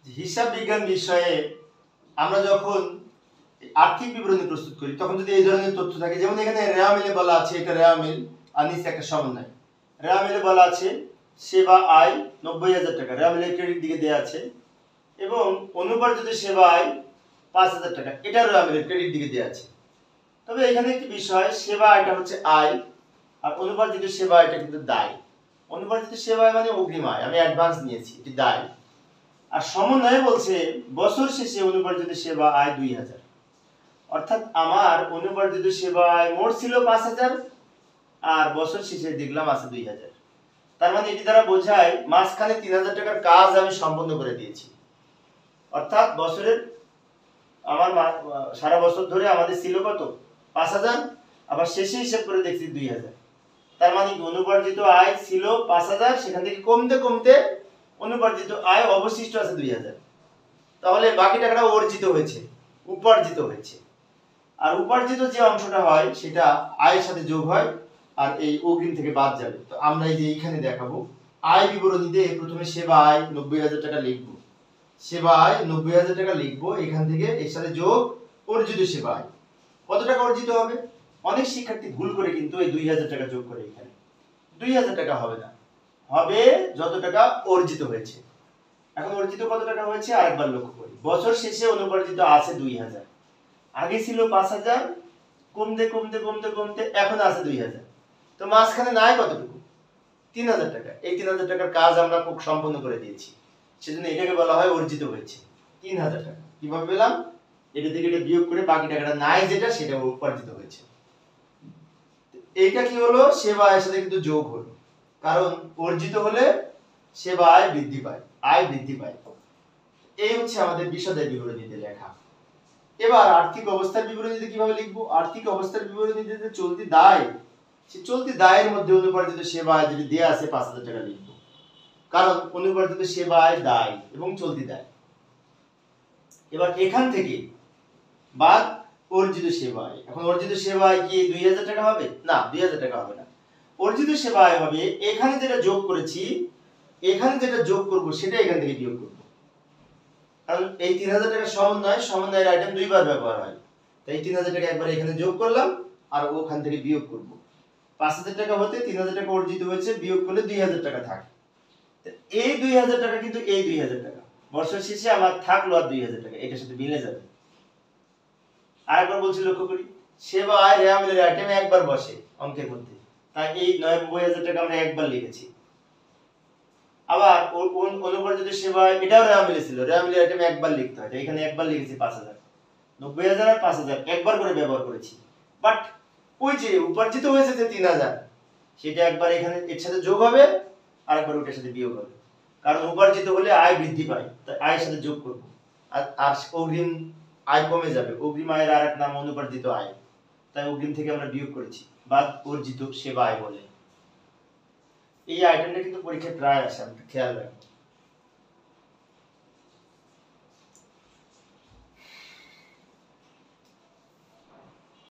হিসাব বিজ্ঞান বিষয়ে আমরা যখন আর্থিক বিবরণী প্রস্তুত করি তখন যদি এই ধরনের তথ্য থাকে, যেমন এখানে রেওয়া মিলে বলা আছে, এটা রেওয়া মিল আর নিচে একটা সমন্বয়। রেওয়া মিলে বলা আছে সেবা আয় 90,000 টাকা, রেওয়া মিলের ক্রেডিট দিকে দেওয়া আছে, এবং অনুপার্জিত সেবা আয় 5,000 টাকা, এটা রেওয়া মিলের ক্রেডিট দিকে দেওয়া আছে। তবে এখানে একটি বিষয়, সেবা আয়টা হচ্ছে আয় আর অনুপার্জিত সেবা আয়টা কিন্তু দায়। অনুপার্জিত সেবা আয় মানে অগ্রিম আয়, আমি অ্যাডভান্স নিয়েছি, এটি দায়। আর সমন্বয়ে বলছে বছর শেষে অনুপার্জিত সেবা আয় 2,000, অর্থাৎ আমার অনুপার্জিত সেবা আয় মোট ছিল 5,000 আর বছর শেষে দেখলাম আছে 2,000। তার মানে এটি দ্বারা বোঝায় মাঝখানে 3,000 টাকার কাজ আমি সম্পন্ন করে দিয়েছি। অর্থাৎ বছরের আমার সারা বছর ধরে আমাদের ছিল কত, 5,000, আবার শেষে হিসাব করে দেখছি 2,000। তার মানে অনুপার্জিত আয় ছিল 5,000, সেখান থেকে কমতে কমতে অনুপার্জিত আয় অবশিষ্ট আছে 2,000। তাহলে বাকি টাকাটা অর্জিত হয়েছে, উপার্জিত হয়েছে। আর উপার্জিত যে অংশটা হয় সেটা আয়ের সাথে যোগ হয় আর এই অগ্রিম থেকে বাদ যাবে। তো আমরা এই যে এইখানে দেখাবো আয় বিবরণীতে প্রথমে সেবা আয় 90,000 টাকা লিখবো, সেবা আয় 90,000 টাকা লিখবো, এখান থেকে এর সাথে যোগ অর্জিত সেবা আয়। কত টাকা অর্জিত হবে? অনেক শিক্ষার্থী ভুল করে কিন্তু এই 2,000 টাকা যোগ করে, এখানে 2,000 টাকা হবে না, হবে যত টাকা অর্জিত হয়েছে। এখন অর্জিত কত টাকা হয়েছে আরেকবার লক্ষ্য করি। বছর শেষে অনুপার্জিত আছে 2,000, আগে ছিল 5,000, কমতে কমতে কমতে কমতে এখন আছে 2,000। তো মাঝখানে নাই কতটুকু? 3,000 টাকা। এই 3,000 টাকার কাজ আমরা খুব সম্পন্ন করে দিয়েছি, সেজন্য এটাকে বলা হয় অর্জিত হয়েছে 3,000 টাকা। কিভাবে পেলাম? এটা থেকে এটা বিয়োগ করে বাকি টাকাটা নাই যেটা, সেটা উপার্জিত হয়েছে। এইটা কি হলো? সেবা আয়ের সাথে কিন্তু যোগ হলো, কারণ অর্জিত হলে সেবা আয় বৃদ্ধি পায়, আয় বৃদ্ধি পায়। এই হচ্ছে আমাদের বিশদের বিবরণীতে লেখা। এবার আর্থিক অবস্থার বিবরণীতে কিভাবে লিখবো? আর্থিক অবস্থার বিবরণীতে যে চলতি দায়, সেই চলতি দায়ের মধ্যে অনুপার্জিত সেবা আয় যদি দেয়া আছে 5,000 টাকা লিখবো, কারণ অনুপার্জিত সেবা আয় দায় এবং চলতি দায়। এবার এখান থেকে বাদ অর্জিত সেবা আয়। এখন অর্জিত সেবা আয় কি 2,000 টাকা হবে? না, 2,000 টাকা হবে না। অর্জিত সেবা আয় হবে এখানে যেটা যোগ করেছি, এখানে যেটা যোগ করব সেটা এখান থেকে বিয়োগ করব। কারণ এই 3,000 টাকা সমন্বয়, সমন্বয়ের আইটেম দুইবার ব্যবহার হয়, তাই 3,000 টাকা একবার এখানে যোগ করলাম আর ওখান থেকে বিয়োগ করব। 5,000 টাকা হতে 3,000 টাকা অর্জিত হয়েছে, বিয়োগ করলে 2,000 টাকা থাকে। এই 2,000 টাকা কিন্তু এই 2,000 টাকা বছর শেষে আমার থাকলো আর 2,000 টাকা, এটার সাথে মিলে যাবে। আরেকবার বলছি, লক্ষ্য করি, সেবা আয় রেওয়া মিলের আইটেম একবার বসে অঙ্কের মধ্যে, তাই এই 90,000 টাকা আমরা একবার লিখেছি। আবার অনুপার্জিত সেবা আয় এটাও রেওয়া মিলে ছিল, রেওয়া মিলের আইটেম একবার লিখতে হয়, এখানে একবার লিখেছি 5,000। 90,000 আর 5,000 একবার করে ব্যবহার করেছি, বাট ওই যে উপার্জিত হয়েছে যে 3,000, সেটা একবার এখানে এর সাথে যোগ হবে আর একবার ওটার সাথে বিয়োগ হবে। কারণ উপার্জিত হলে আয় বৃদ্ধি পায়, তাই আয়ের সাথে যোগ করব। আর অগ্রিম আয় কমে যাবে, অগ্রিম আয়ের আরেক নাম অনুপার্জিত আয়, তাই অগ্রিম থেকে আমরা বিয়োগ করেছি, বাদ অর্জিত সেবা আয় বলে। এই আইটেমটা কিন্তু পরীক্ষায় প্রায় আসে, খেয়াল রাখবেন।